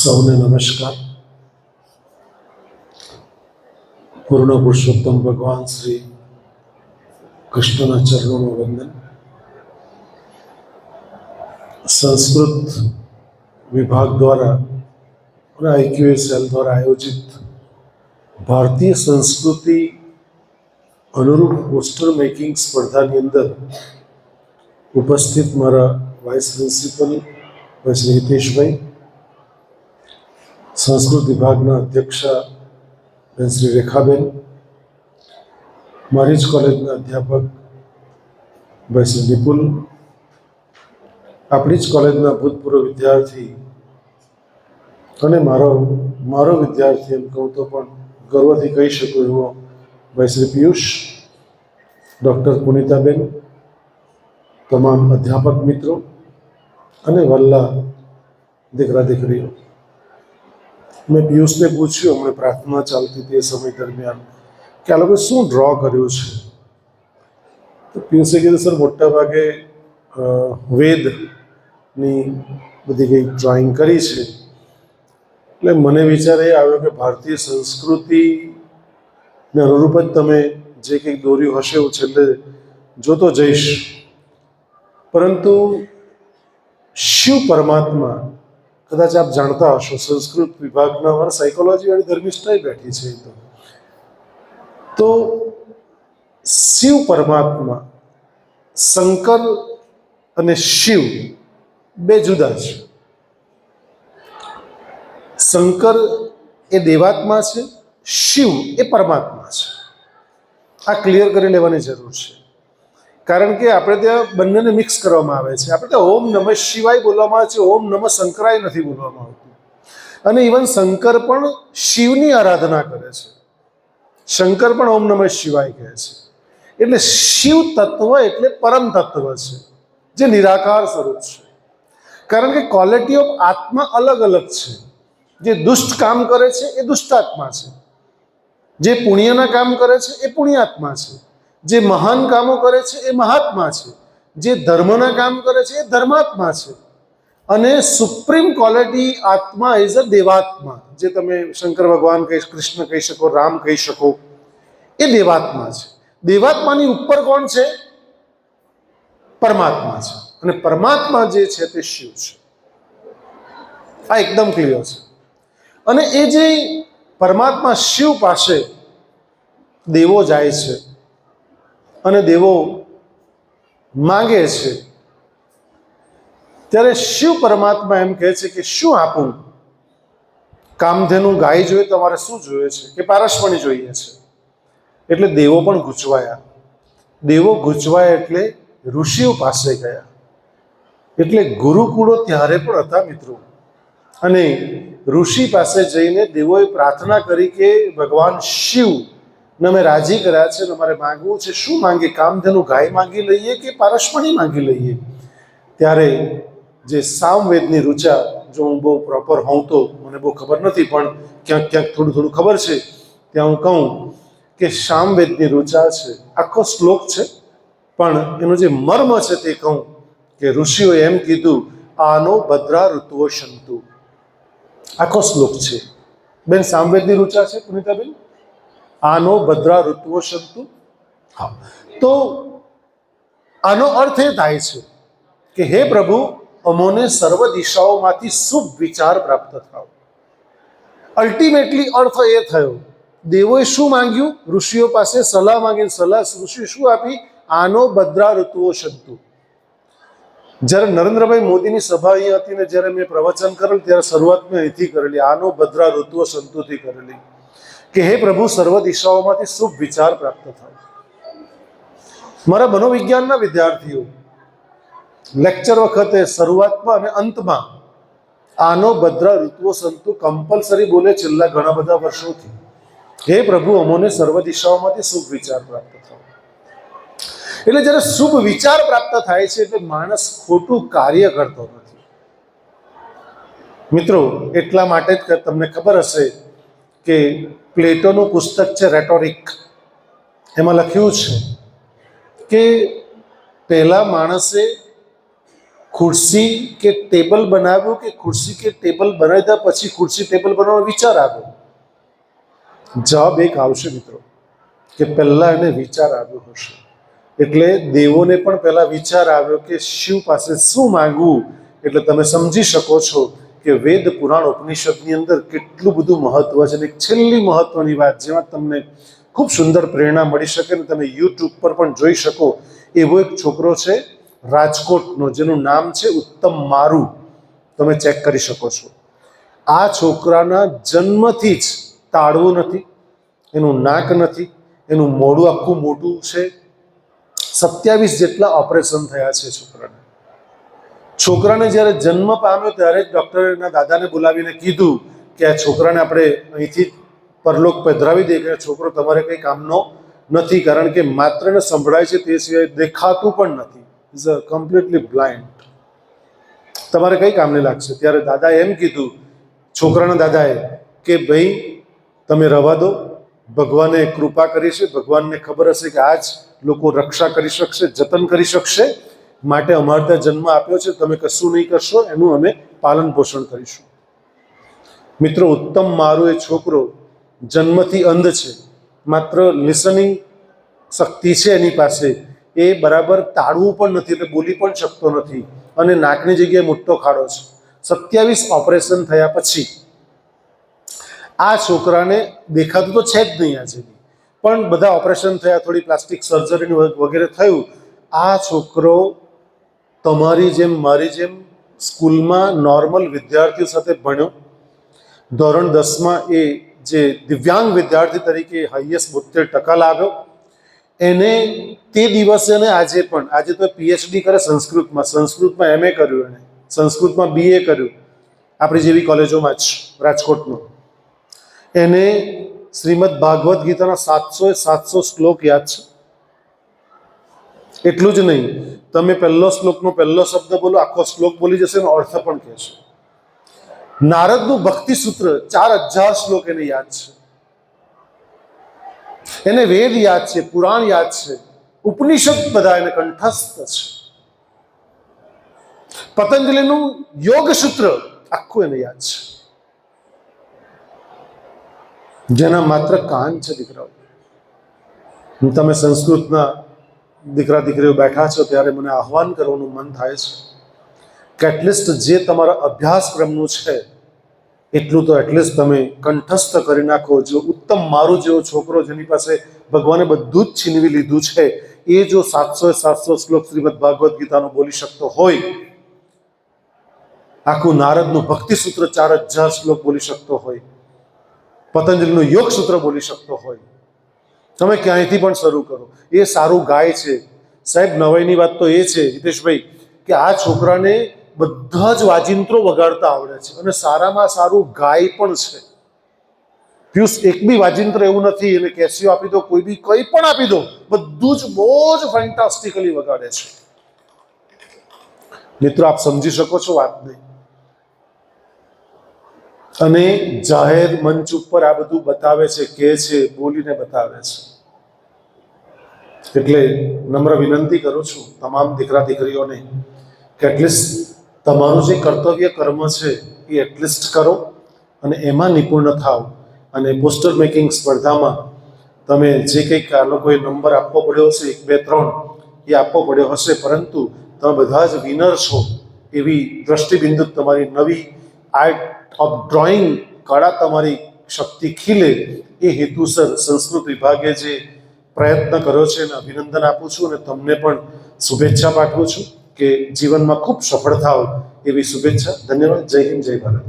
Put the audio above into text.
સૌને નમસ્કાર. પૂર્ણ પુરુષોત્તમ ભગવાન શ્રી કૃષ્ણના ચરણોમાં વંદન. સંસ્કૃત વિભાગ દ્વારા અને IQSL દ્વારા આયોજિત ભારતીય સંસ્કૃતિ અનુરૂપ પોસ્ટર મેકિંગ સ્પર્ધાની અંદર ઉપસ્થિત મારા વાઇસ પ્રિન્સિપલ ભાઈ શ્રી હિતેશભાઈ, સંસ્કૃત વિભાગના અધ્યક્ષા બેન શ્રી રેખાબેન, મારી જ કોલેજના અધ્યાપક ભાઈ શ્રી નિપુલ, આપણી જ કોલેજના ભૂતપૂર્વ વિદ્યાર્થી અને મારો વિદ્યાર્થી એમ કહું તો પણ ગર્વથી કહી શકું એવો ભાઈ શ્રી પિયુષ, ડૉક્ટર પુનિતાબેન, તમામ અધ્યાપક મિત્રો અને વલ્લા દીકરા દીકરીઓ. મેં પિયુષને પૂછ્યું, હમણાં પ્રાર્થના ચાલતી તે સમય દરમિયાન, કે આ લોકોએ શું ડ્રો કર્યું છે? તો પિયુષે કીધું, સર મોટા ભાગે વેદની બધી કંઈક ડ્રોઈંગ કરી છે. એટલે મને વિચાર એ આવ્યો કે ભારતીય સંસ્કૃતિને અનુરૂપ જ તમે જે કંઈક દોર્યું હશે હું છેલ્લે જોતો જઈશ. પરંતુ શિવ પરમાત્મા, કદાચ આપ જાણતા હશો, સંસ્કૃત વિભાગના અમારા સાયકોલોજી વાળી ધર્મિષ્ઠાઈ બેઠી છે. તો શિવ પરમાત્મા, શંકર અને શિવ બે જુદા છે. શંકર એ દેવાત્મા છે, શિવ એ પરમાત્મા છે. આ ક્લિયર કરી લેવાની જરૂર છે, કારણ કે આપણે ત્યાં બંનેને મિક્સ કરવામાં આવે છે. આપણે ત્યાં ઓમ નમઃ શિવાય બોલવામાં આવે છે, ઓમ નમઃ શંકરાય નથી બોલવામાં આવતું. અને ઇવન શંકર પણ શિવની આરાધના કરે છે. શંકર પણ ઓમ નમઃ શિવાય કહે છે. એટલે શિવ તત્વ એટલે પરમ તત્વ છે, જે નિરાકાર સ્વરૂપ છે. કારણ કે ક્વોલિટી ઓફ આત્મા અલગ અલગ છે. જે દુષ્ટ કામ કરે છે એ દુષ્ટાત્મા છે, જે પુણ્યના કામ કરે છે એ પુણ્યાત્મા છે, જે મહાન કામો કરે છે એ મહાત્મા છે, જે ધર્મના કામ કરે છે એ ધર્માત્મા છે. અને સુપ્રીમ ક્વોલિટી આત્મા ઇઝ અ દેવાત્મા, જે તમે શંકર ભગવાન કહી, કૃષ્ણ કહી શકો, રામ કહી શકો, એ દેવાત્મા છે. દેવાત્માની ઉપર કોણ છે? પરમાત્મા છે. અને પરમાત્મા જે છે તે શિવ છે. આ એકદમ ક્લિયર છે. અને એ જે પરમાત્મા શિવ પાસે દેવો જાય છે અને દેવો માંગે છે, ત્યારે શિવ પરમાત્મા એમ કહે છે કે શું આપું? કામધેનુ ગાય જોઈએ, તમારે શું જોઈએ છે? કે પારસમણી જોઈએ છે. એટલે દેવો પણ ગૂંચવાયા. દેવો ગૂંચવાયા એટલે ઋષિઓ પાસે ગયા. એટલે ગુરુકુળો ત્યારે પણ હતા મિત્રો. અને ઋષિ પાસે જઈને દેવોએ પ્રાર્થના કરી કે ભગવાન શિવને અમે રાજી કર્યા છે અને અમારે માંગવું છે. શું માંગે? કામધેનુ ગાય માંગી લઈએ કે પારસમણી માંગી લઈએ? ત્યારે જે સામવેદની ઋચા, જો હું બહુ પ્રોપર હોઉં તો મને બહુ ખબર નથી, પણ ક્યાંક ક્યાંક થોડું થોડું ખબર છે, ત્યાં હું કહું કે સામવેદની ઋચા છે. આખો શ્લોક છે, પણ એનો જે મર્મ છે તે કહું કે ઋષિઓએ એમ કીધું, આનો ભદ્રા ઋતુઓ શંતુ. આખો શ્લોક છે બેન, સામવેદની ઋચા છે પુનિતાબેન. આનો ભદ્રા ઋતુઓ શંતુ. હા, તો આનો અર્થ એ થાય છે કે હે પ્રભુ, અમોને સર્વ દિશાઓમાંથી શુભ વિચાર પ્રાપ્ત થાવ. અલ્ટિમેટલી અર્થ એ થયો, દેવોએ શું માંગ્યું? ઋષિઓ પાસે સલાહ માંગી. સલાહ ઋષિ શું આપી? આનો ભદ્રા ઋતુઓ શંતુ. જ્યારે નરેન્દ્રભાઈ મોદીની સભા અહીંયા હતી ને જ્યારે મેં પ્રવચન કરેલું, ત્યારે શરૂઆત મેં અહીંથી કરેલી, આનો ભદ્રા ઋતુઓ શંતુથી કરેલી, કે હે પ્રભુ, સર્વ દિશાઓમાંથી શુભ વિચાર પ્રાપ્ત થાય. મારા મનોવિજ્ઞાનના વિદ્યાર્થીઓ લેક્ચર વખતે શરૂઆતમાં અને અંતમાં આનો ભદ્રા ઋતુઓ શંતુ કમ્પલસરી બોલે છેલ્લા ઘણા બધા વર્ષોથી. હે પ્રભુ, અમોને સર્વ દિશાઓમાંથી શુભ વિચાર પ્રાપ્ત થાય. એટલે જ્યારે શુભ વિચાર પ્રાપ્ત થાય છે એટલે માણસ ખોટું કાર્ય કરતો નથી મિત્રો. એટલા માટે જ તમને ખબર હશે કે પ્લેટોનું પુસ્તક છે રેટોરિક, એમાં લખ્યું છે કે પહેલા માણસે ખુરશી કે ટેબલ બનાવ્યું કે ખુરશી કે ટેબલ બનાવ્યા પછી ખુરશી ટેબલ બનાવવાનો વિચાર આવ્યો? જવાબ એક આવશે મિત્રો, કે પહેલા એને વિચાર આવ્યો હશે. એટલે દેવોને પણ પહેલા વિચાર આવ્યો કે શિવ પાસે શું માંગવું. એટલે તમે સમજી શકો છો કે વેદ પુરાણ ઉપનિષદની અંદર કેટલું બધું મહત્વ છે. અને એક છેલ્લી મહત્વની વાત, જેમાં તમને ખૂબ સુંદર પ્રેરણા મળી શકે ને તમે યુટ્યુબ પર પણ જોઈ શકો, એવો એક છોકરો છે રાજકોટનો, જેનું નામ છે ઉત્તમ મારુ. તમે ચેક કરી શકો છો. આ છોકરાના જન્મથી જ તાળવું નથી, એનું નાક નથી, એનું મોઢું આખું મોટું છે. 27 જેટલા ઓપરેશન થયા છે છોકરાને જ્યારે જન્મ પામ્યો ત્યારે જ ડૉક્ટરે એના દાદાને બોલાવીને કીધું કે આ છોકરાને આપણે અહીંથી પરલોક પધરાવી દઈએ, કે છોકરો તમારે કંઈ કામનો નથી, કારણ કે માત્ર એને સંભળાય છે તે સિવાય દેખાતું પણ નથી. Is a completely blind. તમારે કંઈ કામ નહીં લાગશે. ત્યારે દાદાએ એમ કીધું, છોકરાના દાદાએ, કે ભાઈ તમે રવા દો, ભગવાને કૃપા કરી છે, ભગવાનને ખબર હશે કે આ જ લોકો રક્ષા કરી શકશે, જતન કરી શકશે, માટે અમારે ત્યાં જન્મ આપ્યો છે, તમે કશું નહીં કરશો, એનું અમે પાલન પોષણ કરીશું. મિત્રો, ઉત્તમ મારુ એ છોકરો જન્મથી અંધ છે, માત્ર લિસનિંગ શક્તિ છે એની પાસે, એ બરાબર તાળવું પણ નથી, એટલે બોલી પણ શકતો નથી, અને નાકની જગ્યાએ મોટો ખાડો છે. 27 ઓપરેશન થયા પછી આ છોકરાને દેખાતું તો છે જ નહીં આજે, પણ બધા ઓપરેશન થયા, થોડી પ્લાસ્ટિક સર્જરી વગેરે થયું. આ છોકરો તમારી જેમ મારી જેમ સ્કૂલમાં નોર્મલ વિદ્યાર્થીઓ સાથે ભણ્યો. ધોરણ 10માં એ જે દિવ્યાંગ વિદ્યાર્થી તરીકે હાઈએસ્ટ 72% લાવ્યો. એને તે દિવસે અને આજે પણ, આજે તો પીએચડી કરે સંસ્કૃતમાં MA કર્યું, એને સંસ્કૃતમાં BA કર્યું, આપણી જેવી કોલેજોમાં જ રાજકોટમાં. એને શ્રીમદ ભાગવત ગીતાના 700 શ્લોક યાદ છે. એટલું જ નહીં, તમે પહેલો શ્લોકનો પહેલો શબ્દ બોલો, આખો શ્લોક બોલી જશે, એનો અર્થ પણ કહેશે. નારદનું ભક્તિ સૂત્ર 4000 શ્લોક એને યાદ છે. એને વેદ યાદ છે, પુરાણ યાદ છે, ઉપનિષદ બધા એને કંઠસ્થ છે. પતંજલિનું યોગ સૂત્ર આખું એને યાદ છે, જેના માત્ર કાન છે દીકરાઓ. તમે સંસ્કૃતના દીકરા દીકરીઓ બેઠા છો ત્યારે મને આહ્વાન કરવાનું મન થાય છે કે એટલીસ્ટ જે તમારા અભ્યાસક્રમનું છે એટલું તો એટલીસ્ટ તમે કંઠસ્થ કરી નાખો. જો ઉત્તમ મારુ જેવો છોકરો, જેની પાસે ભગવાને બધું જ છીનવી લીધું છે, એ જો 700 શ્લોક શ્રીમદ ભાગવત ગીતાનો બોલી શકતો હોય, આખું નારદનું ભક્તિ સૂત્ર 4000 શ્લોક બોલી શકતો હોય, પતંજલિનું યોગ સૂત્ર બોલી શકતો હોય, તમે ક્યાંયથી પણ શરૂ કરો. એ સારું ગાય છે. સાહેબ, નવાઈની વાત તો એ છે હિતેશભાઈ, કે આ છોકરાને બધા જ વાજિંત્રો વગાડતા આવડે છે, અને સારામાં સારું ગાય પણ છે. પિયુષ, એક બી વાજિંત્ર એવું નથી, એને કેસિયો આપી દો, કોઈ બી કંઈ પણ આપી દો, બધું જ બહુ જ ફેન્ટાસ્ટિકલી વગાડે છે. મિત્રો, આપ સમજી શકો છો વાતને. અને જાહેર મંચ ઉપર આ બધું બતાવે છે, કે છે, બોલીને બતાવે છે. એટલે નમ્ર વિનંતી કરું છું તમામ દીકરા દીકરીઓને કે એટલીસ્ટ તમારું જે કર્તવ્ય કર્મ છે એ એટલીસ્ટ કરો, અને એમાં નિપુણ થાવ. અને પોસ્ટર મેકિંગ સ્પર્ધામાં તમે જે કંઈક આ લોકોએ નંબર આપવો પડ્યો હશે, 1 2 3 એ આપવો પડ્યો હશે, પરંતુ તમે બધા જ વિનર છો એવી દ્રષ્ટિબિંદુ તમારી નવી આર્ટ ઓફ ડ્રોઈંગ કળા, તમારી શક્તિ ખીલે એ હેતુસર સંસ્કૃત વિભાગે જે પ્રયત્ન કર્યો છે એને અભિનંદન આપું છું, અને તમને પણ શુભેચ્છા પાઠવું છું કે જીવનમાં ખૂબ સફળ થાવ એવી શુભેચ્છા. ધન્યવાદ. જય હિન્દ, જય ભારત.